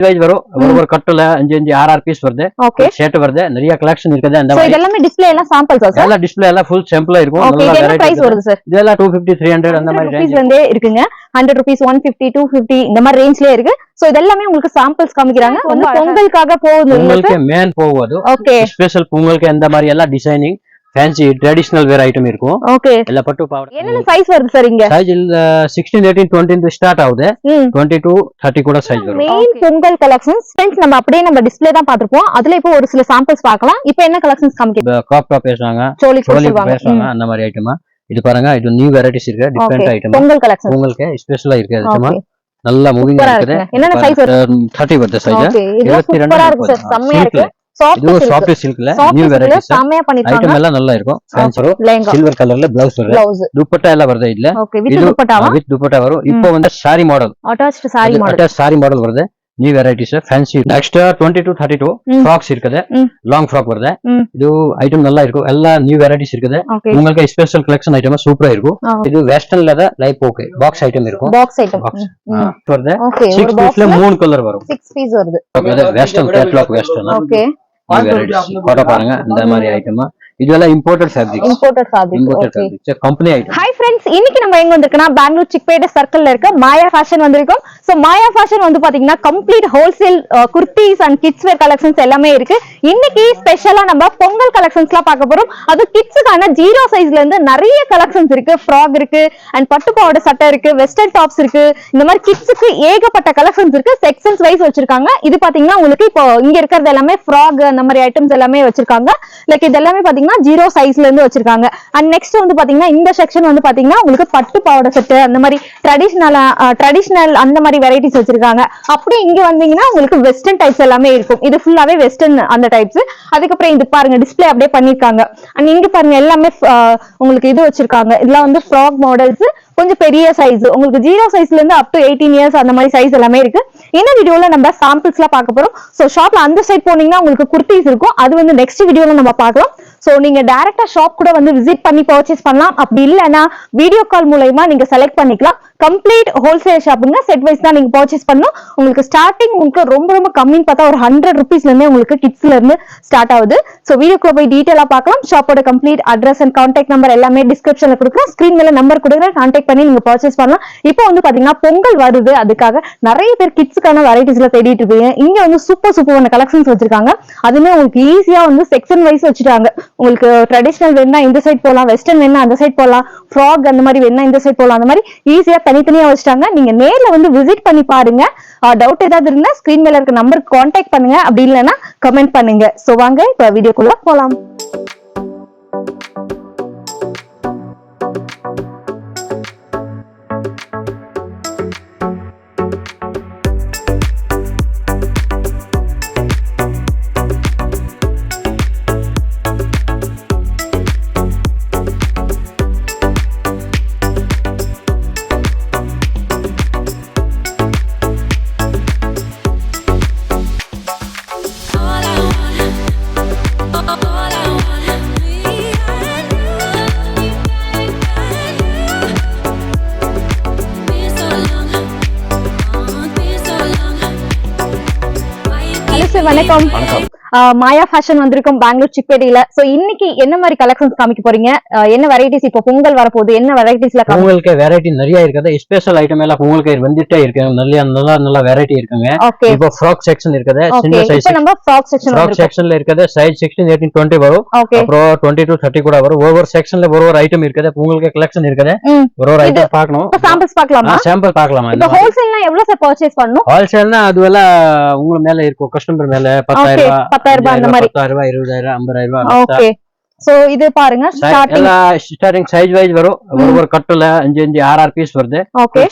வரும் ஒரு கட்டுல 5 பீஸ் வருது ஷர்ட் வருது நிறைய கலெக்ஷன் இருக்குது அந்த மாதிரி இதெல்லாம் டிஸ்ப்ளே எல்லாம் சாம்பிள்ஸ் சார் எல்லாம் டிஸ்ப்ளே எல்லாம் ஃபுல் சாம்பிளா இருக்கும் நல்ல பிரைஸ் வருது சார் இதெல்லாம் 250 300 அந்த மாதிரி ரூபீஸ்ல இருந்தே இருக்குங்க 100 ரூபீஸ் 150 250 இந்த மாதிரி ரேஞ்ச்லயே இருக்கு சோ இதெல்லாம் உங்களுக்கு சாம்பிள்ஸ் காமிக்கறாங்க வந்து பொங்கலுக்காக போகுது உங்களுக்கு மேன் போகுது ஓகே ஸ்பெஷல் பொங்கலுக்கு அந்த மாதிரி எல்லாம் டிசைனிங் ஃபேன்சி ட்ரெடிஷனல் வேர் ஐட்டம் இருக்கும் ஓகே எல்லா பட்டு பாவாடை என்னென்ன சைஸ் வருது சார் இங்க சைஸ் 16 18 20 ஸ்டார்ட் ஆகுது 22 30 கூட சைஸ் வரும் மெயின் பொங்கல் கலெக்ஷன்ஸ் फ्रेंड्स நம்ம அப்படியே நம்ம டிஸ்ப்ளே தான் பாத்துறோம் அதுல இப்போ ஒரு சில சாம்பிள்ஸ் பார்க்கலாம் இப்போ என்ன கலெக்ஷன்ஸ் காமிக்கிறீங்க கிராப் டாப் பேசுவாங்க சோலி பேசுவாங்க அந்த மாதிரி ஐட்டமா இது பாருங்க இது நியூ வெரைட்டிஸ் இருக்கு டிஃபரண்ட் ஐட்டம் பொங்கல் கலெக்ஷன் பொங்கலுக்கு ஸ்பெஷலா இருக்கு ஐட்டமா நல்ல மூவிங் இருக்குது என்னென்ன சைஸ் வருது 30 வருது சைஸ் 22 இருக்கு சார் செம்மையா இருக்கு சாஃப்ட் சில்க்ல நியூ வெரைட்டிஸ் செம்மையா பண்ணிருக்காங்க ஐட்டம் எல்லாம் நல்லா இருக்கும் ஃபேன்சி சில்வர் கலர்ல ப்ளவுஸ் வருது துப்பட்டா எல்லாம் வருது இல்ல ஓகே வித் துப்பட்டாவா வித் துப்பட்டா வரும் இப்போ வந்து sari model attach sari model வருது new varieties fancy next 22 32 frocks இருக்குது லாங் ஃப்ராக் வருது இது ஐட்டம் நல்லா இருக்கும் எல்லா நியூ வெரைட்டிஸ் இருக்குது உங்களுக்கு ஸ்பெஷல் கலெக்ஷன் ஐட்டம் சூப்பரா இருக்கும் இது வெஸ்டர்ன்ல தான் லைப் ஓகே பாக்ஸ் ஐட்டம் இருக்கும் பாக்ஸ் ஐட்டம் வருது 6 பீஸ்ல 3 கலர் வரும் 6 பீஸ் வருது western catalogue western okay photo பாருங்க இந்த மாதிரி ஐட்டமா இதெல்லாம் imported fabric company item hi friends இன்னைக்கு நம்ம எங்க வந்திருக்கோம்னா பெங்களூர் சிக்பேட்டை சர்க்கிள்ல இருக்க மாயா ஃபேஷன் வந்திருக்கோம் சோ மாயா ஃபேஷன் வந்து பாத்தீங்கன்னா complete wholesale kurtis and kids where collections எல்லாமே இருக்கு இன்னைக்கு ஸ்பெஷலா நம்ம பொங்கல் கலெக்ஷன்ஸ்லாம் பார்க்க போறோம் அது கிட்ஸ்க்கான 0 சைஸ்ல இருந்து நிறைய கலெக்ஷன்ஸ் இருக்கு ஃப்ராக் இருக்கு அண்ட் பட்டு பாவாடை சட்டை இருக்கு வெஸ்டர்ன் டாப்ஸ் இருக்கு இந்த மாதிரி கிட்ஸ்க்கு ஏகப்பட்ட கலெக்ஷன்ஸ் இருக்கு செக்ஷன்ஸ் வைஸ் வச்சிருக்காங்க இது பாத்தீங்கன்னா உங்களுக்கு இப்போ இங்க இருக்கிறது எல்லாமே ஃப்ராக் அந்த மாதிரி ஐட்டம்ஸ் எல்லாமே வச்சிருக்காங்க லைக் இது எல்லாமே பாத்தீங்கன்னா 0 சைஸ்ல இருந்து வச்சிருக்காங்க அண்ட் நெக்ஸ்ட் வந்து பாத்தீங்கன்னா இந்த செக்ஷன் வந்து பாத்தீங்கன்னா உங்களுக்கு பட்டு பாவாடை செட் அந்த மாதிரி ட்ரெடிஷனல் அந்த மாதிரி வெரைட்டிஸ் வச்சிருக்காங்க அப்படியே இங்க வந்தீங்கன்னா உங்களுக்கு வெஸ்டர்ன் டைப்ஸ் எல்லாமே இருக்கும் இது ஃபுல்லாவே வெஸ்டர்ன் அந்த டைப்ஸ் அதுக்கப்புறம் இது பாருங்க டிஸ்ப்ளே அப்படியே பண்ணிருக்காங்க அண்ட் இங்க பாருங்க எல்லாமே உங்களுக்கு இது வச்சிருக்காங்க இதெல்லாம் வந்து ஃப்ராக் மாடல்ஸ் கொஞ்சம் பெரிய சைஸ் உங்களுக்கு 0 சைஸ்ல இருந்து அப் டு 18 இயர்ஸ் அந்த மாதிரி சைஸ் எல்லாமே இருக்கு இந்த வீடியோல நம்ம சாம்பிள்ஸ்லாம் பார்க்க போறோம் சோ ஷாப்ல அந்த சைட் போனீங்கன்னா உங்களுக்கு குர்தீஸ் இருக்கும் அது வந்து நெக்ஸ்ட் வீடியோல நம்ம பார்க்கலாம் சோ நீங்க டைரக்டா ஷாப் கூட வந்து விசிட் பண்ணி பர்ச்சேஸ் பண்ணலாம் அப்படி இல்லனா வீடியோ கால் மூலமா நீங்க செலக்ட் பண்ணிக்கலாம் கம்ப்ளீட் ஹோல்சேல் ஷாப்புங்க செட் வைஸ் தான் நீங்க பர்ச்சேஸ் பண்ணனும் உங்களுக்கு ஸ்டார்டிங் உங்களுக்கு ரொம்ப கம்மின்னு பார்த்தா ஒரு 100 ரூபீஸ்ல இருந்தே உங்களுக்கு கிட்ஸ்ல இருந்து ஸ்டார்ட் ஆகுது சோ வீடியோக்குள்ள போய் டீடைலா பார்க்கலாம் ஷாப்போட complete address and contact number எல்லாமே டிஸ்கிரிப்ஷன்ல கொடுக்குறேன் ஸ்கிரீன் மேல நம்பர் கொடுக்குறேன் கான்டாக்ட் பண்ணி நீங்க பர்ச்சேஸ் பண்ணலாம் இப்போ வந்து பாத்தீங்கன்னா பொங்கல் வருது அதுக்காக நிறைய பேர் கிட்ஸ்க்கான வெரைட்டிஸ்ல தேடிட்டு இருக்கீங்க இங்க வந்து சூப்பரான கலெக்ஷன்ஸ் வச்சிருக்காங்க அதுமே உங்களுக்கு ஈஸியா வந்து செக்ஷன் வைஸ் வச்சிட்டாங்க உங்களுக்கு ட்ரெடிஷனல் வேணா இந்த சைட் போலாம் வெஸ்டர்ன் வேணா அந்த சைட் போலாம் ஃப்ராக் அந்த மாதிரி வேணா இந்த சைட் போலாம் அந்த மாதிரி ஈஸியா தனித்தனியா வச்சிட்டாங்க நீங்க நேர்ல வந்து விசிட் பண்ணி பாருங்க டவுட் ஏதாவது இருந்தா ஸ்கிரீன் மேல இருக்க நம்பருக்கு கான்டாக்ட் பண்ணுங்க அப்படி இல்லைன்னா கமெண்ட் பண்ணுங்க சோ வாங்க இப்ப வீடியோக்குள்ள போலாம் வணக்கம் மாயா ஃபேஷன் வந்திருக்கும் பெங்களூர் சிக்பேட்டையில சோ இன்னைக்கு என்ன மாதிரி கலெக்ஷன்ஸ் காமிக்க போறீங்க என்ன வெரைட்டிஸ் இப்போ பொங்கல் வரப்போகுது என்ன வெரைட்டிஸ்ல பொங்கலுக்கு வெரைட்டி நிறைய இருக்குது ஸ்பெஷல் ஐட்டம் எல்லாம் பொங்கலுக்கு வந்துட்டே இருக்கு நல்ல வெரைட்டி இருக்குங்க இப்போ ஃப்ராக் செக்ஷன் இருக்குது சின்ன சைஸ் இப்போ நம்ம ஃப்ராக் செக்ஷன்ல இருக்குது சைஸ் 16 18 20 வரும் அப்புறம் 22 30 கூட வரும் ஒவ்வொரு செக்ஷன்ல ஒரு ஐட்டம் இருக்குது பொங்கலுக்கு கலெக்ஷன் இருக்குது ஒரு ஐட்டம் பார்க்கணும் சாம்பிள்ஸ் பார்க்கலாமா சாம்பிள் பார்க்கலாமா இப்போ ஹோல்சேல்னா எவ்வளவு சார் பர்ச்சேஸ் பண்ணனும் ஹோல்சேல்னா அதுவெல்லாம் உங்க மேல இருக்கும் கஸ்டமர் மேல 10000 ரூபாய் அந்த மாதிரி 10000 20000 50000 ஓகே சோ இது பாருங்க ஸ்டார்டிங் சைஸ் வைஸ் வரும் ஒரு கட்டுல 5 பீஸ் வருது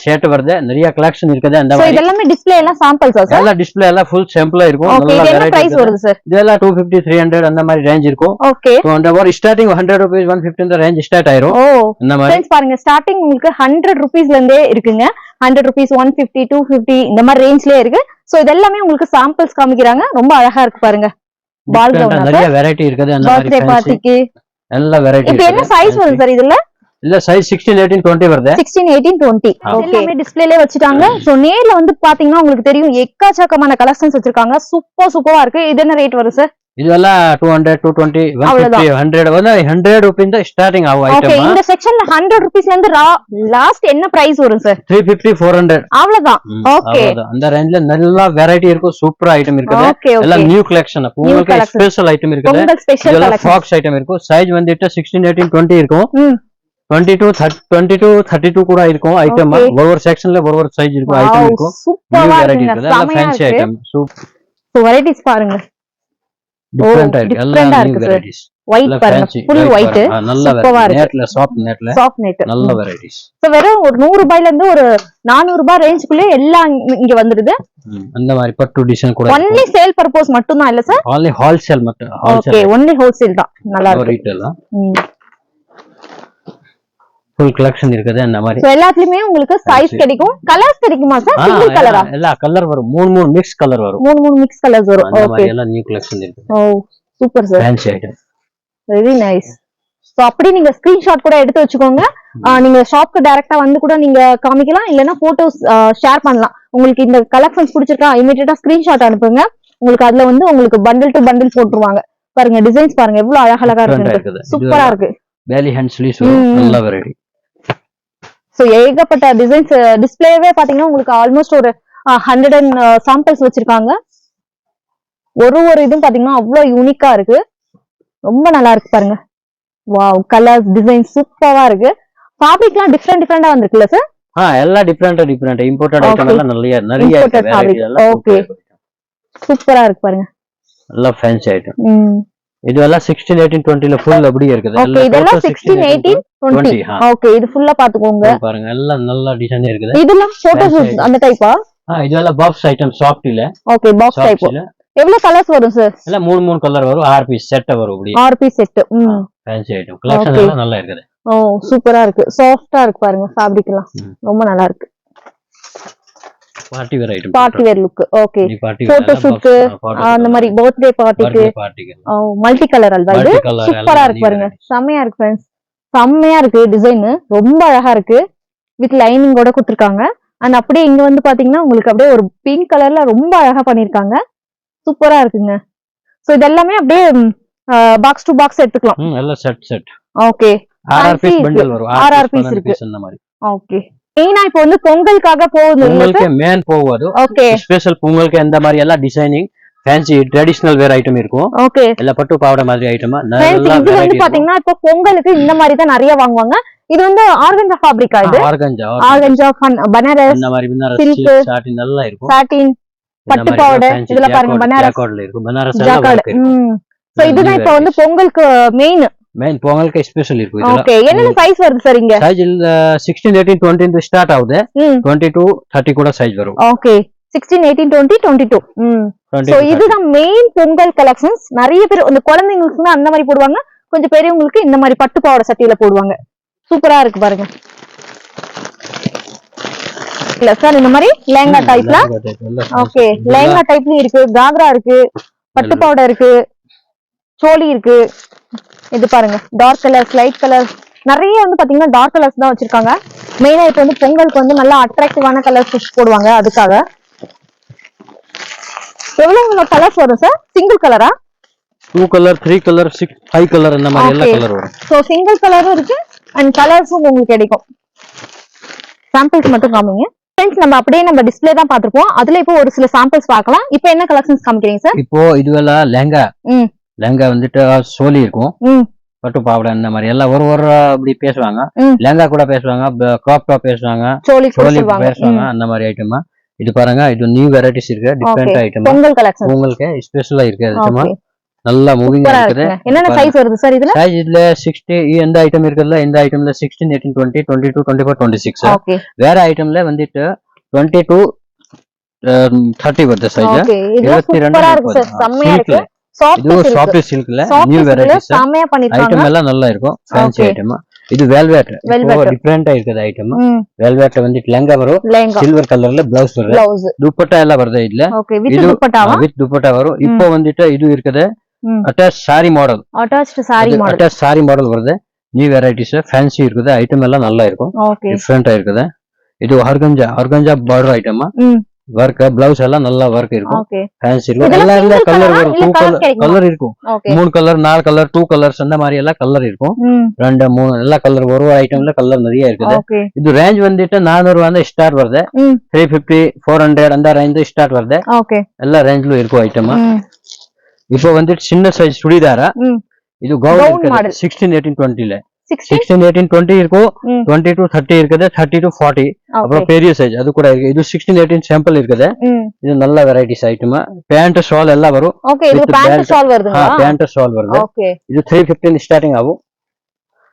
ஷர்ட் வருது நிறைய கலெக்ஷன் இருக்குது அந்த மாதிரி இதெல்லாம் டிஸ்ப்ளே எல்லாம் சாம்பிள்ஸ் சார் எல்லா டிஸ்ப்ளே எல்லாம் ஃபுல் சாம்பிளா இருக்கும் நல்ல வெரைட்டி பிரைஸ் வருது சார் இதெல்லாம் 250 300 அந்த மாதிரி ரேஞ்ச் இருக்கும் ஓகே சோ அந்த ஒரு ஸ்டார்டிங் 100 ரூபீஸ் 150 இந்த ரேஞ்ச் ஸ்டார்ட் ஆயிரும் இந்த மாதிரி फ्रेंड्स பாருங்க ஸ்டார்டிங் உங்களுக்கு 100 ரூபீஸ்ல இருந்தே இருக்குங்க 100 ரூபீஸ் 150 250 இந்த மாதிரி ரேஞ்ச்லயே இருக்கு சோ இதெல்லாம் உங்களுக்கு சாம்பிள்ஸ் காமிக்கறாங்க ரொம்ப அழகா இருக்கு பாருங்க பால் கிரவுண்ட் நிறைய வெரைட்டி இருக்குது அந்த மாதிரி பர்த்டே பார்ட்டிக்கு நல்ல வெரைட்டி இப்போ என்ன சைஸ் வருது சார் இதுல இல்ல சைஸ் 16 18 20 வருது 16 18 20 எல்லாமே டிஸ்ப்ளேல வச்சிட்டாங்க சோ நேர்ல வந்து பாத்தீங்கன்னா உங்களுக்கு தெரியும் எக்கச்சக்கமான கலெக்ஷன்ஸ் வச்சிருக்காங்க சூப்பரா இருக்கு இது என்ன ரேட் வரும் சார் இதெல்லாம் 200 220 150 100 வந்து 100 ரூபாய் தான் ஸ்டார்டிங் ஆகும் ஓகே ஐட்டம் இந்த செக்ஷன்ல 100 ரூபீஸ்ல இருந்து லாஸ்ட் என்ன பிரைஸ் வரும் சார் 350 400 அவ்வளவுதான் ஓகே அந்த ரேஞ்ச்ல நல்ல வெரைட்டி இருக்கும் சூப்பர் ஐட்டம் இருக்குது எல்லாம் நியூ கலெக்ஷன் உங்களுக்கு ஸ்பெஷல் ஐட்டம் இருக்குது உங்களுக்கு ஸ்பெஷல் இதெல்லாம் ஃப்ராக்ஸ் ஐட்டம் இருக்கும் சைஸ் வந்துட்டு 16 18 20 இருக்கும் 22 32 கூட இருக்கும் ஐட்டம் ஒவ்வொரு செக்ஷன்ல ஒவ்வொரு சைஸ் இருக்கும் ஐட்டம் இருக்கும் நியூ வெரைட்டி இருக்குது எல்லாம் ஃபேன்சி ஐட்டம் சோ வெரைட்டிஸ் பாருங்க டிஃபரண்ட் இருக்கு எல்லாம் நியூ வெரைட்டிஸ் ஒயிட் பாருங்க ফুল ஒயிட் சூப்பரா இருக்கு நெட்ல சாஃப்ட் நெட் நல்ல வெரைட்டிஸ் சோ வெறும் ஒரு 100 ரூபாயில இருந்து ஒரு 400 ரூபாய் ரேஞ்சுக்குள்ள எல்லாம் இங்க வந்துடுது அந்த மாதிரி பட்டு டிசைன் கூட ஒன்லி சேல் பர்பஸ் மட்டும் தான் இல்ல சார் only wholesale மட்டும் ஓகே ஒன்லி ஹோல்சேல் தான் நல்லா இருக்கு ரீட்டைல் தான் full collection இருக்குது அந்த மாதிரி சோ எல்லாத்துலயுமே உங்களுக்கு சைஸ் கிடைக்கும் கலர்ஸ் கிடைக்குமா சார் சிங்கிள் கலரா எல்லா கலர் வரும் மூணு மிக்ஸ் கலர் வரும் மூணு மிக்ஸ் கலர்ஸ் வரும் அந்த மாதிரி எல்லாம் நியூ கலெக்ஷன் இருக்கு oh super sir fancy item very nice so அப்படி நீங்க ஸ்கிரீன்ஷாட் கூட எடுத்து வச்சுக்கோங்க நீங்க ஷாப்க்கு டைரக்டா வந்து கூட நீங்க காமிக்கலாம் இல்லனா போட்டோஸ் ஷேர் பண்ணலாம் உங்களுக்கு இந்த கலெக்ஷன்ஸ் பிடிச்சிருக்கா இமிடியேட்டா ஸ்கிரீன்ஷாட் அனுப்புங்க உங்களுக்கு அதுல வந்து உங்களுக்கு பண்டில் டு பண்டில் போட்டுருவாங்க பாருங்க டிசைன்ஸ் பாருங்க எவ்வளவு அழகழகா இருக்கு சூப்பரா இருக்கு வேலி ஹேண்ட் ஸ்லீவ்ஸ் நல்ல வெரைட்டி சோ ஏகப்பட்ட டிசைன்ஸ் டிஸ்ப்ளேவே பாத்தீங்கன்னா உங்களுக்கு ஆல்மோஸ்ட் ஒரு 100 சாம்பிள்ஸ் வச்சிருக்காங்க ஒரு இதுவும் பாத்தீங்கன்னா அவ்வளவு யூனிக்கா இருக்கு ரொம்ப நல்லா இருக்கு பாருங்க வாவ் கலர்ஸ் டிசைன் சூப்பரா இருக்கு ஃபேப்ரிக்லாம் டிஃபரெண்டா வந்திருக்குல்ல சார் எல்லாம் டிஃபரெண்ட் இம்போர்ட்டட் ஐட்டம் எல்லாம் நிறைய வெரைட்டி எல்லாம் ஓகே சூப்பரா இருக்கு பாருங்க நல்ல ஃபேன்சி ஐட்டம் இதெல்லாம் 16 18 20 ல ஃபுல் அப்படியே இருக்குது ஓகே இதெல்லாம் 16 18 20 ஓகே இது ஃபுல்லா பாத்துக்கோங்க பாருங்க எல்லாம் நல்ல டிசைன் இருக்குது இதெல்லாம் போட்டோஸ் அந்த டைப்பா இதெல்லாம் பாக்ஸ் ஐட்டம் சாஃப்ட் இல்ல ஓகே பாக்ஸ் டைப் எவ்வளவு கலர்ஸ் வரும் சார் எல்லாம் மூணு கலர் வரும் 6 பீஸ் செட் வரும் அப்படியே 6 piece set fancy item collection எல்லாம் நல்லா இருக்குது ஓ சூப்பரா இருக்கு சாஃப்ட்டா இருக்கு பாருங்க ஃபேப்ரிக் எல்லாம் ரொம்ப நல்லா இருக்கு party wear item party wear look okay photo shoot அந்த மாதிரி பர்த்டே பார்ட்டிக்கு மல்டி கலர் அல்வா இது சூப்பரா இருக்கு பாருங்க செமையா இருக்கு फ्रेंड्स செமையா இருக்கு டிசைன் ரொம்ப அழகா இருக்கு வித் லைனிங்கோட கொடுத்திருக்காங்க அண்ட் அப்படியே இங்க வந்து பாத்தீங்கன்னா உங்களுக்கு அப்படியே ஒரு பிங்க் கலர்ல ரொம்ப அழகா பண்ணிருக்காங்க சூப்பரா இருக்குங்க சோ இதெல்லாம் அப்படியே பாக்ஸ் டு பாக்ஸ் எடுத்துக்கலாம் எல்லாம் set okay RR piece bundle வரும் ஆர்ஆர் பீஸ் இருக்கு அந்த மாதிரி ஓகே மெயினா இப்போ வந்து பொங்கலுக்காக போகுது உங்களுக்கு மேன் போகுது ஓகே ஸ்பெஷல் பொங்கலுக்கு இந்த மாதிரி எல்லாம் டிசைனிங் ஃபேன்சி ட்ரெடிஷனல் வேர் ஐட்டம் இருக்கும் ஓகே எல்லா பட்டு பாவாடை மாதிரி ஐட்டம் இது வந்து பாத்தீங்கன்னா இப்போ பொங்கலுக்கு இந்த மாதிரி தான் நிறைய வாங்குவாங்க இது வந்து ஆர்கன்ஜா ஃபேப்ரிக்கா இது ஆர்கன்ஜா பனாரஸ் இந்த மாதிரி பனாரஸ் சாட்டின் நல்லா இருக்கும் சாட்டின் பட்டு பாவாடை இதெல்லாம் பாருங்க பனாரஸ் இருக்கும் பனாரஸ் ஜாக்கார்ட் சோ இதுதான் இப்போ வந்து பொங்கலுக்கு மெயின் பொங்கலுக்கு ஸ்பெஷல் இருக்கும் ஓகே என்னென்ன சைஸ் வருது சார் இங்க சைஸ் 16 18 20 ந்து ஸ்டார்ட் ஆகுது 22 30 கூட சைஸ் வரும் ஓகே 16 18 20 22 சோ இதுதான் மெயின் பொங்கல் கலெக்ஷன்ஸ் நிறைய பேர் அந்த குழந்தைங்களுக்கு அந்த மாதிரி போடுவாங்க கொஞ்சம் பெரியவங்களுக்கு இந்த மாதிரி பட்டு பாவாடை சட்டையில போடுவாங்க சூப்பரா இருக்கு பாருங்க இல்ல சார் இந்த மாதிரி லேங்கா டைப்ல ஓகே லேங்கா டைப்லயும் இருக்கு காக்ரா இருக்கு பட்டு பாவாடை இருக்கு சோலி இருக்கு இது பாருங்க டார்க் கலர்ஸ் லைட் கலர்ஸ் நிறைய வந்து பாத்தீங்கன்னா டார்க் கலர்ஸ் தான் வச்சிருக்காங்க மெயினா இப்போ வந்து பொங்கலுக்கு வந்து நல்லா அட்ராக்டிவான கலர்ஸ் போடுவாங்க அதுக்காக எவ்வளவு கலர்ஸ் வரும் சார் சிங்கிள் கலரா 2 கலர் 3 கலர் 6 5 கலர் இந்த மாதிரி எல்லா கலர் வரும் சோ சிங்கிள் கலரும் இருக்கு அண்ட் கலர்ஸும் உங்களுக்கு கிடைக்கும் சாம்பிள்ஸ் மட்டும் காமிங்க ஃப்ரெண்ட்ஸ் நம்ம அப்படியே நம்ம டிஸ்ப்ளே தான் பாத்துப்போம் அதுல இப்போ ஒரு சில சாம்பிள்ஸ் பார்க்கலாம் இப்போ என்ன கலெக்ஷன்ஸ் காமிக்கிறீங்க சார் இப்போ இதுவெல்லாம் லெங்கா வந்துட்டு சோலி இருக்கும் பட்டு பாவாடை இந்த மாதிரி எல்லாம் ஒரு அப்படி பேசுவாங்க லெங்கா கூட பேசுவாங்க கிராப் டாப் பேசுவாங்க சோலி பேசுவாங்க அந்த மாதிரி ஐட்டமா இது பாருங்க இது நியூ வெரைட்டிஸ் இருக்கு டிஃபரெண்ட் ஐட்டம் பொங்கல் கலெக்ஷன் பொங்கலுக்கு ஸ்பெஷலா இருக்கு ஐட்டமா நல்லா மூவிங் இருக்குது என்னென்ன சைஸ் வருது சார் இதுல சைஸ் இதுல 60 இந்த ஐட்டம் இருக்குல்ல இந்த ஐட்டம்ல 16 18 20 22 24 26 வேற ஐட்டம்ல வந்துட்டு 22 30 வருது சைஸ் ஓகே இது சூப்பரா இருக்கு சார் செமையா இருக்கு சாஃப்ட் சில்க்ல நியூ வெரைட்டிஸ் செமையா பண்ணிருக்காங்க ஐட்டம் எல்லாம் நல்லா இருக்கும் ஃபேன்சி ஐட்டம் இது வெல்வெட் டிஃபரெண்டா இருக்குது ஐட்டம் வெல்வெட் வந்து லெங்கா வரும் சில்வர் கலர்ல பிளவுஸ் வரும் துப்பட்டா எல்லாம் வருது இதுல இது வித் துப்பட்டா வரும் இப்போ வந்துட்டு இது இருக்குது அட்டாச் சாரி மாடல் வருது நியூ வெரைட்டிஸ் ஃபேன்சி இருக்குது ஐட்டம் எல்லாம் நல்லா இருக்கும் டிஃபரெண்டா இருக்குது இது ஆர்கஞ்சா பார்டர் ஐட்டமா ஒர்க் பிளவுஸ் எல்லாம் நல்லா ஒர்க் இருக்கும் ஃபேன்சி இருக்கும் எல்லா கலர் வரும் கலர் இருக்கும் 3 கலர் 4 கலர் 2 கலர்ஸ் அந்த மாதிரி எல்லாம் கலர் இருக்கும் 2 3 எல்லா கலர் ஒரு ஐட்டம்ல கலர் நிறைய இருக்குது இது ரேஞ்ச் வந்துட்டு 400 வந்து ஸ்டார்ட் வருது 350 400 அந்த ரேஞ்ச் ஸ்டார்ட் வருது எல்லா ரேஞ்ச்ல இருக்கும் ஐட்டம் இப்போ வந்துட்டு சின்ன சைஸ் சுடிதாரா இது கவுன் 16 18 20 ல 16 18 20 இருக்கும் 20 to 30 இருக்குது 30 to 40 அப்புறம் பெரிய சைஸ் அது கூட இருக்கு இது 16 18 சாம்பிள் இருக்குது இது நல்ல வெரைட்டிஸ் ஐட்டம் பேண்ட் ஷால் எல்லாம் வரும் ஓகே இது பேண்ட் ஷால் வருதுங்களா பேண்ட் ஷால் வருது ஓகே இது 315 ஸ்டார்டிங் ஆகும்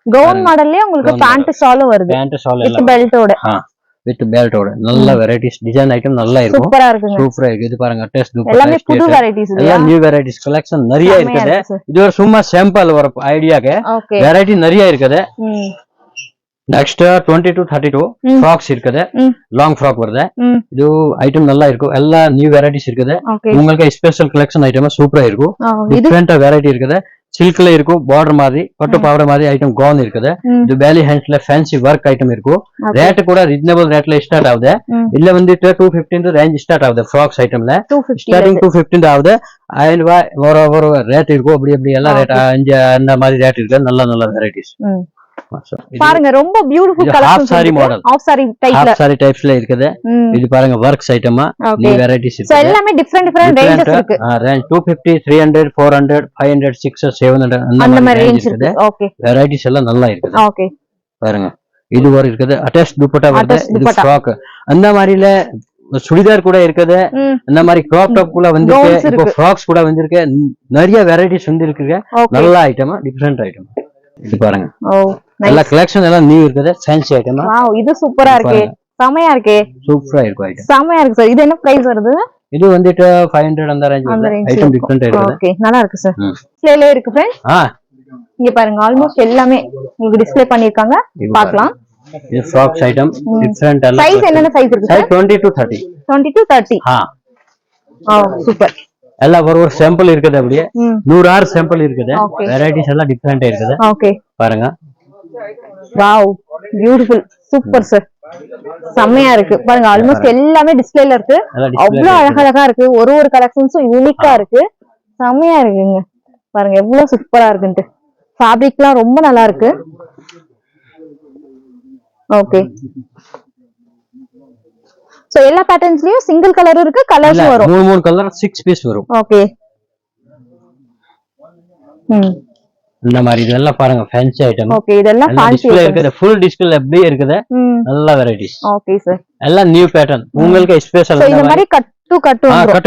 கவுன் மாடல்லே உங்களுக்கு பேண்ட் ஷாலும் வருது பேண்ட் ஷால் வித் பெல்ட்டோட வித் பெல்ட்டோட நல்ல வெரைட்டிஸ் டிசைன் ஐட்டம் நல்லா இருக்கும் சூப்பரா இருக்கு சூப்பரா இருக்கு இது பாருங்க டெஸ்ட் துப்பட்டா எல்லாமே புது வெரைட்டிஸ் எல்லாம் நியூ வெரைட்டிஸ் கலெக்ஷன் நிறைய இருக்குது இது ஒரு சும்மா சாம்பிள் ஒரு ஐடியாக்கு வெரைட்டி நிறைய இருக்குது நெக்ஸ்ட் 20 to 32 ஃப்ராக்ஸ் இருக்குது லாங் ஃப்ராக் வருது இது ஐட்டம் நல்லா இருக்கும் எல்லா நியூ வெரைட்டிஸ் இருக்குது உங்களுக்கு ஸ்பெஷல் கலெக்ஷன் ஐட்டம் சூப்பரா இருக்கும் டிஃபரெண்டா வெரைட்டி இருக்குது சில்க்ல இருக்கும் பார்டர் மாதிரி பட்டு பாவாடை மாதிரி ஐட்டம் கவுன் இருக்குது இது பேலி ஹேண்ட்ஸ்ல ஃபேன்சி ஒர்க் ஐட்டம் இருக்கும் ரேட் கூட ரீசனபிள் ரேட்ல ஸ்டார்ட் ஆகுது இல்ல வந்துட்டு 215 ரேஞ்ச் ஸ்டார்ட் ஆகுது ஃப்ராக்ஸ் ஐட்டம்ல ஸ்டார்டிங் 215 ஆகுது 1000 ரூபாய் ஒரு ரேட் இருக்கும் அப்படி எல்லாம் ரேட் அந்த மாதிரி ரேட் இருக்கு நல்ல நல்ல வெரைட்டிஸ் பாருங்க ரொம்ப beautiful collection sari model of sari டைப்ஸ்ல இருக்குது இது பாருங்க வர்க்ஸ் ஐட்டமா நியூ வெரைட்டிஸ் இருக்கு எல்லாமே டிஃபரெண்ட் ரேஞ்சஸ் இருக்கு ரேஞ்ச் 250 300 400 500 600 700 அந்த மாதிரி ரேஞ்ச் இருக்குது ஓகே வெரைட்டிஸ் எல்லாம் நல்லா இருக்குது ஓகே பாருங்க இது ஒரு இருக்குது அட்டாச் துப்பட்டா வருது இது ஃப்ராக் அந்த மாதிரில சுடிதார் கூட இருக்குது அந்த மாதிரி கிராப் டாப் கூட வந்திருக்கு இப்போ ஃப்ராக்ஸ் கூட வந்திருக்கு நிறைய வெரைட்டிஸ் வந்திருக்கு நல்ல ஐட்டமா டிஃபரெண்ட் ஐட்டம் இது பாருங்க எல்லா கலெக்ஷன் எல்லாம் நியூ இருக்குது ஃபேன்சி ஐட்டம் வாவ் இது சூப்பரா இருக்கு செமையா இருக்கு சூப்பரா இருக்கு ஐட்டம் செமையா இருக்கு சார் இது என்ன பிரைஸ் வருது இது வந்துட்டு 500 அந்த ரேஞ்ச் ஐட்டம் டிஃபரெண்ட் இருக்குது ஓகே நல்லா இருக்கு சார் டிஸ்ப்ளேல இருக்கு फ्रेंड्स இங்க பாருங்க ஆல்மோஸ்ட் எல்லாமே உங்களுக்கு டிஸ்ப்ளே பண்ணிருக்காங்க பார்க்கலாம் இது ஃப்ராக்ஸ் ஐட்டம் டிஃபரெண்ட் எல்லாம் சைஸ் என்னென்ன சைஸ் இருக்கு சார் 20 to 30 20 to 30 சூப்பர் எல்லாம் ஒரு சாம்பிள் இருக்குது அப்படியே 100 சாம்பிள் இருக்குது வெரைட்டிஸ் எல்லாம் டிஃபரெண்டா இருக்குது ஓகே பாருங்க வாவ் பியூட்டிஃபுல் சூப்பர் சார் செமையா இருக்கு பாருங்க ஆல்மோஸ்ட் எல்லாமே டிஸ்ப்ளேல இருக்கு அவ்வளவு அழகழகா இருக்கு ஒரு கலெக்ஷன்ஸும் யூனிக்கா இருக்கு செமையா இருக்குங்க பாருங்க எவ்வளவு சூப்பரா இருக்குன்ட்டு ஃபேப்ரிக்லாம் ரொம்ப நல்லா இருக்கு ஓகே சோ எல்லா பேட்டர்ன்ஸ்லயும் சிங்கிள் கலர் இருக்கு கலர்ஸ் வரும் மூணு கலர் 6 பீஸ் வரும் ஓகே இந்த மாதிரி இதெல்லாம் பாருங்க ஃபேன்சி ஐட்டம் ஓகே இதெல்லாம் ஃபேன்சி டிஸ்ப்ளே இருக்குது ஃபுல் டிஸ்ப்ளே அப்படியே இருக்குது நல்ல வெரைட்டிஸ் ஓகே சார் எல்லாம் நியூ பேட்டர்ன் உங்களுக்கு ஸ்பெஷல் இந்த மாதிரி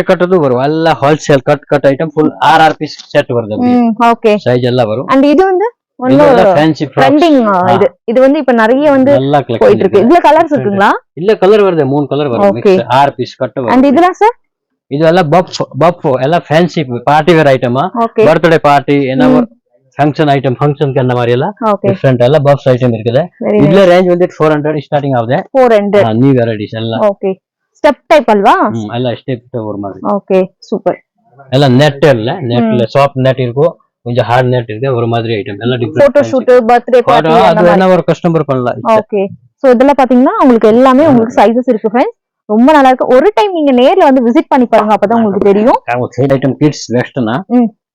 கட்டு வரும் எல்லாம் wholesale cut item full RR piece set வருது ஓகே சைஸ் எல்லாம் வரும் அண்ட் இது வந்து ஃபேன்சி ட்ரெண்டிங் இது வந்து இப்ப நிறைய வந்து போயிட்டு இருக்கு இதுல கலர்ஸ் இருக்குங்களா இல்ல கலர் வருது 3 கலர் வரும் மிக்ஸ் 6 பீஸ் கட் வரும் அண்ட் இதெல்லாம் சார் இதெல்லாம் பஃப் எல்லாம் ஃபேன்சி பார்ட்டி வேர் ஐட்டமா பர்த்டே பார்ட்டி என்ன ஃபங்க்ஷன் ஐட்டம் ஃபங்க்ஷனுக்கு அந்த மாதிரி எல்லாம் டிஃபரெண்ட் எல்லாம் பஃப் ஐட்டம் இருக்குது இதுல ரேஞ்ச் வந்து 400 ஸ்டார்டிங் ஆகுது 400 நியூ வெரைட்டிஸ் எல்லாம் ஓகே ஸ்டெப் டைப் அல்வா எல்லாம் ஸ்டெப் ஒரு மாதிரி ஓகே சூப்பர் எல்லாம் நெட்ல சாஃப்ட் நெட் இருக்கும் கொஞ்சம் ஹார்ட் நெட் இருக்கு ஒரு மாதிரி ஐட்டம் எல்லாம் different photo shoot birthday party அது என்ன ஒரு கஸ்டமர் பண்ணலாம் ஓகே சோ இதெல்லாம் பாத்தீங்கன்னா உங்களுக்கு எல்லாமே உங்களுக்கு சைஸஸ் இருக்கு फ्रेंड्स ரொம்ப நல்லா இருக்கு ஒரு டைம் நீங்க நேர்ல வந்து விசிட் பண்ணி பாருங்க அப்பதான் உங்களுக்கு தெரியும் ஐட்டம் கிட்ஸ் வெஸ்டர்னா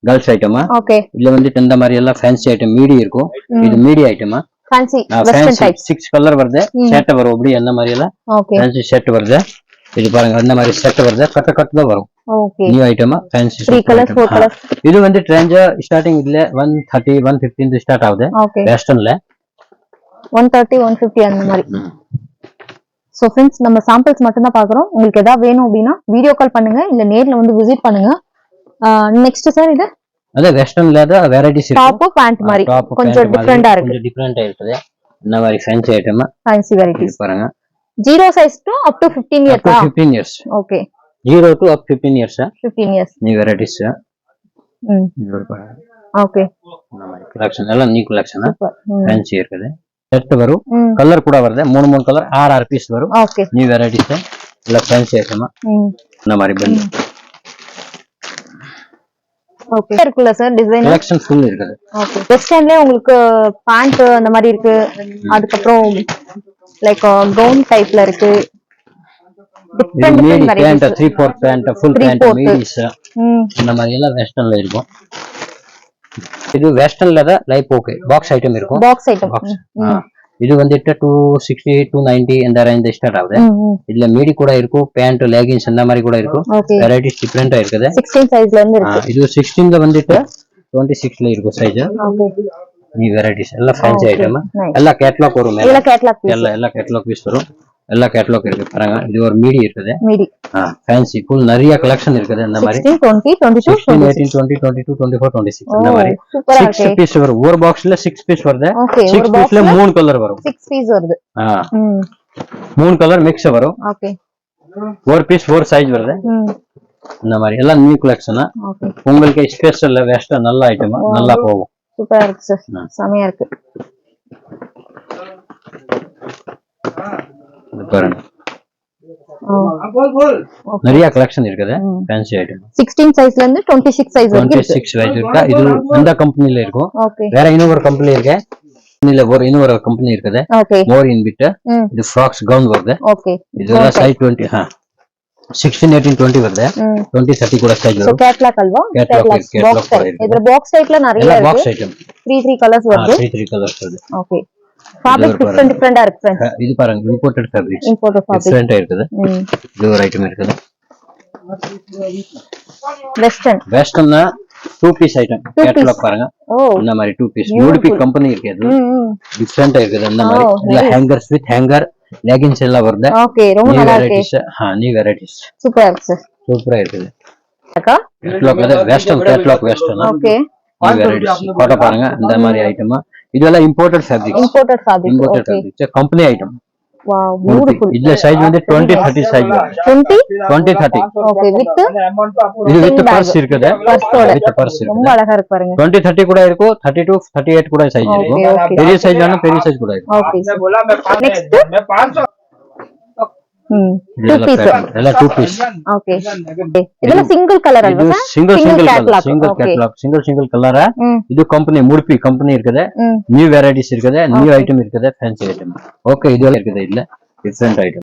गर्ल्स ஐட்டமா ஓகே இதுல வந்து இந்த மாதிரி எல்லாம் ஃபேன்சி ஐட்டம் மீடி இருக்கும் இது மீடி ஐட்டமா ஃபேன்சி வெஸ்டர்ன் டைப் 6 கலர் வருது செட் வரும் அப்படி அந்த மாதிரி எல்லாம் ஃபேன்சி செட் வருது இது பாருங்க அந்த மாதிரி செட் வருது கட் தான் வரும் ஓகே நியூ ஐட்டமா ஃபேன்சி 3 கலர்ஸ் 4 கலர்ஸ் இது வந்து ரேஞ்ச் ஸ்டார்டிங் இதுல 130 115 ஸ்டார்ட் ஆகுது வெஸ்டர்ன்ல 130 150 அந்த மாதிரி சோ फ्रेंड्स நம்ம சாம்பிள்ஸ் மட்டும் தான் பாக்குறோம் உங்களுக்கு ஏதாவது வேணும் அப்படினா வீடியோ கால் பண்ணுங்க இல்ல நேர்ல வந்து விசிட் பண்ணுங்க நெக்ஸ்ட் சார் இது அத வெஸ்டர்ன்ல தான் வெரைட்டிஸ் இருக்கு டாப் பேண்ட் மாதிரி கொஞ்சம் டிஃபரெண்டா இருக்கு கொஞ்சம் டிஃபரெண்டா இருக்குது இந்த மாதிரி ஃபேன்சி ஐட்டமா ஃபேன்சி வெரைட்டிஸ் பாருங்க 0 size to up to 15 years 15 years okay 0 to up 15 years 15 years new varieties okay இந்த மாதிரி கலெக்ஷன் எல்லாம் நியூ கலெக்ஷன் ஃபேன்சி இருக்குது செட் வரும் கலர் கூட வருது மூணு கலர் 6 பீஸ் வரும் okay நியூ வெரைட்டிஸ் எல்லாம் ஃபேன்சி ஐட்டமா இந்த மாதிரி பண்ட் ஓகே இருக்குல்ல சார் டிசைன் கலெக்ஷன் ஃபுல் இருக்குது. ஓகே வெஸ்டர்ன்லயே உங்களுக்கு பேண்ட் அந்த மாதிரி இருக்கு, அதுக்கப்புறம் லைக் கவுன் டைப்ல இருக்கு, இது மீடி பேண்ட் 3/4 பேண்ட் ஃபுல் பேண்ட் மீடிஸ் இந்த மாதிரி எல்லாம் வெஸ்டர்ன்ல இருக்கும். இது வெஸ்டர்ன்ல தான் லைப் ஓகே பாக்ஸ் ஐட்டம் இருக்கும். பாக்ஸ் ஐட்டம் இது வந்துட்டு 260 290 இந்த ரேஞ்ச் ஸ்டார்ட் ஆகுது. இதுல மீடி கூட இருக்கும், பேண்ட் லெகின்ஸ் இந்த மாதிரி கூட இருக்கும். வெரைட்டிஸ் டிஃபரெண்டா இருக்குது. 16 சைஸ்ல இருந்து இருக்கு. இது 16ல வந்துட்டு 26ல இருக்கும் சைஸ். ಈ ವೆರೈಟೀಸ್ ಎಲ್ಲ ಫ್ಯಾನ್ಸಿ ಐಟಮ್ ಎಲ್ಲ ಕ್ಯಾಟಲಾಗ್ வரும் மேல ಎಲ್ಲ ಕ್ಯಾಟಲಾಗ್ பீஸ் வரும். எல்லா கேட்டலாக் இருக்கு பாருங்க. இது ஒரு மீடி இருக்குது. மீடி ஃபேன்சி ஃபுல் நிறைய கலெக்ஷன் இருக்குது. இந்த மாதிரி 16 20 22 16 18 20 22 24 26 இந்த மாதிரி 6 பீஸ் வரும். ஒரு பாக்ஸ்ல 6 பீஸ் வருது. 6 பீஸ்ல 3 கலர் வரும். 6 பீஸ் வருது. 3 கலர் மிக்ஸ் வரும். ஓகே ஒரு பீஸ் ஒரு சைஸ் வருது. இந்த மாதிரி எல்லாம் நியூ கலெக்ஷன். உங்களுக்கு ஸ்பெஷல் வெஸ்டர்ன் நல்ல ஐட்டம் நல்லா போகும். சூப்பரா இருக்கு சார், செமையா இருக்கு. பாருங்க நிறைய கலெக்ஷன் இருக்குது ஃபேன்சி ஐட்டம். 16 சைஸ்ல இருந்து 26 சைஸ் வரைக்கும் 26 சைஸ் இருக்கு. இது இந்த கம்பெனில இருக்கும். வேற இன்னொரு கம்பெனி இருக்கு. இன்னொரு கம்பெனி இருக்குது. மோர் இன் பிட். இது ஃப்ராக்ஸ் கவுன் வருது. இது சைஸ் 20 16 18 20 வருது. 20 30 கூட சைஸ் வரும். கேட்டலாக் அல்வா கேட்டலாக் இதுல பாக்ஸ் டைப்ல நிறைய இருக்கு. பாக்ஸ் ஐட்டம் 3 கலர்ஸ் வருது. 3 கலர்ஸ் வருது. ஓகே ஃபேப்ரிக் டிஃபரெண்டா இருக்கு फ्रेंड्स. இது பாருங்க இம்போர்ட்டட் ஃபேப்ரிக்ஸ். டிஃபரெண்டா இருக்குது. இது ஒரு ஐட்டம் இருக்குது. வெஸ்டர்ன் 2 பீஸ் ஐட்டம் கேட்டலாக் பாருங்க. இந்த மாதிரி 2 பீஸ் யூடிபி கம்பெனி இருக்கு. அது டிஃபரெண்டா இருக்குது. இந்த மாதிரி இல்ல ஹேங்கர்ஸ் வித் ஹேங்கர் லெகின்ஸ் எல்லாம் வருது. ஓகே ரொம்ப நல்லா இருக்கு. நியூ வெரைட்டிஸ் சூப்பரா இருக்கு சார். சூப்பரா இருக்குது. கேட்டலாக் அது western catalogue western. Okay new varieties photo பாருங்க. இந்த மாதிரி ஐட்டம் இதெல்லாம் imported fabrics. Imported fabrics company item. Wow beautiful. இதுல சைஸ் வந்து 20 30 சைஸ் 20 30. ஓகே வித் இது வித் பர்ஸ் இருக்குது. வித் பர்ஸ் இருக்கு. ரொம்ப அழகா இருக்கு பாருங்க. 20 30 கூட இருக்கும். 32 38 கூட சைஸ் இருக்கும். பெரிய சைஸ் ஆனா பெரிய சைஸ் கூட இருக்கும். ஓகே நெக்ஸ்ட் 2 பீஸ் எல்லாம் 2 பீஸ். ஓகே இதெல்லாம் single colour halwa? Single catalogue single colour. இது கம்பெனி முடுப்பி கம்பெனி இருக்குது. நியூ வெரைட்டிஸ் இருக்குது. நியூ ஐட்டம் இருக்குது. Fancy item. ஓகே இதெல்லாம் இருக்குது. இல்ல டிஃபரெண்ட் ஐட்டம்.